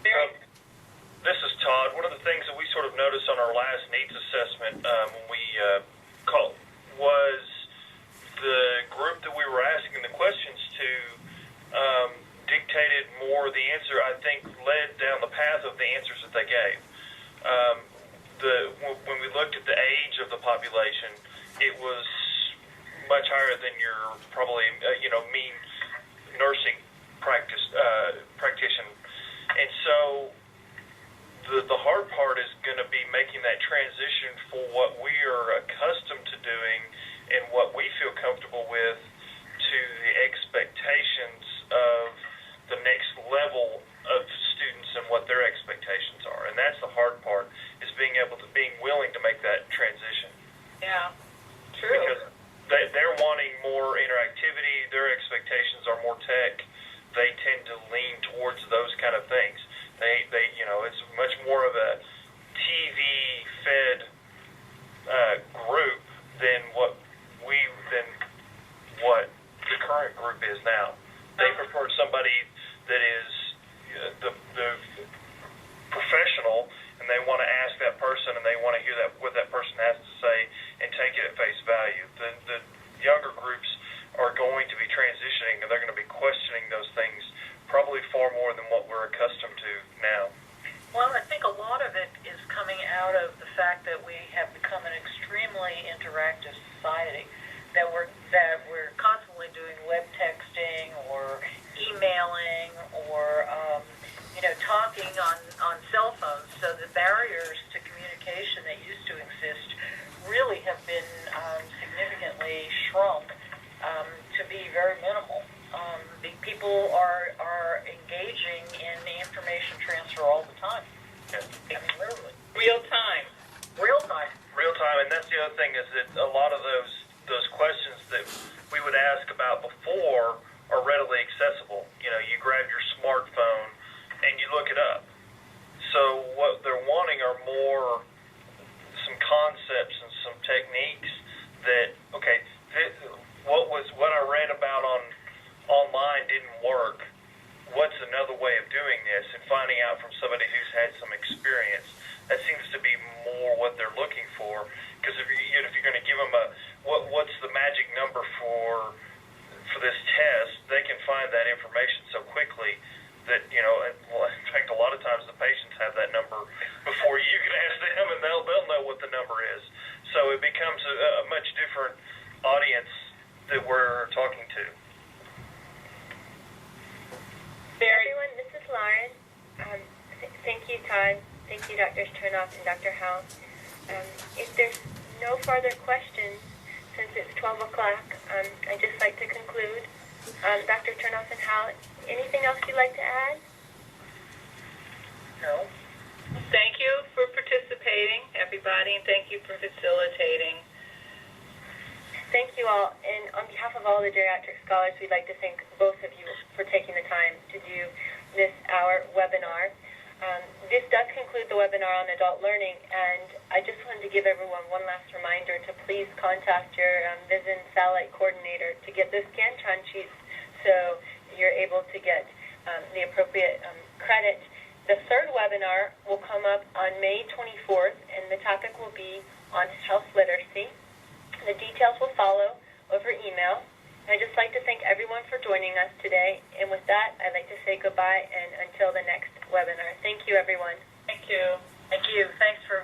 Very. This is Todd. One of the things that we sort of noticed on our last needs assessment when we called was the group that we were asking the questions to dictated more the answer, I think, led down the path of the answers that they gave. When we looked at the age of the population, it was much higher than your probably, mean nursing practitioner. And so the hard part is going to be making that transition for what we are accustomed to doing and what we feel comfortable with to the expectations of the next level of students and what their expectations are. And that's the hard part, is being willing to make that transition. Yeah, true. Because they're wanting more interactivity, their expectations are more tech, they tend to lean towards those kind of things. They it's much more of a TV-fed group than what the current group is now. They prefer somebody that is the professional, and they want to ask that person, and they want to hear what that person has to say, and take it at face value. The younger groups are going to be transitioning, and they're going to be questioning those things probably far more than what we're accustomed to now. Well, I think a lot of it is coming out of the fact that we have become an extremely interactive society, that we're constantly doing web texting or emailing or talking on cell phones. So the barriers to communication that used to exist really have been significantly shrunk to be very minimal. People are engaging in the information transfer all the time. Yeah. I mean, literally. Real time. And that's the other thing, is that a lot of those questions that we would ask about before are readily accessible. You grab your smartphone and you look it up. So what they're wanting are more some concepts and some techniques that, okay, what I read about online didn't work. What's another way of doing this? And finding out from somebody who's had some experience. That seems to be more what they're looking for. Because if you're going to give them what's the magic number for this test, they can find that information so quickly that, in fact, a lot of times the patients have that number before you can ask them, and they'll know what the number is. So it becomes a much different audience that we're talking to. Everyone, this is Lauren. Thank you, Todd. Thank you, Drs. Chernoff and Dr. Howell. If there's no further questions, since it's 12 o'clock, I'd just like to conclude. Dr. Chernoff and Howell, anything else you'd like to add? No. Thank you for participating, everybody, and thank you for facilitating. Thank you all. And on behalf of all the geriatric scholars, we'd like to thank both of you for taking the time to do this hour webinar. This does conclude the webinar on adult learning, and I just wanted to give everyone one last reminder to please contact your VISN satellite coordinator to get the Scantron sheets so you're able to get the appropriate credit. The third webinar will come up on May 24th, and the topic will be on health literacy. The details will follow over email. I'd just like to thank everyone for joining us today. And with that, I'd like to say goodbye and until the next webinar. Thank you, everyone. Thank you. Thank you. Thanks for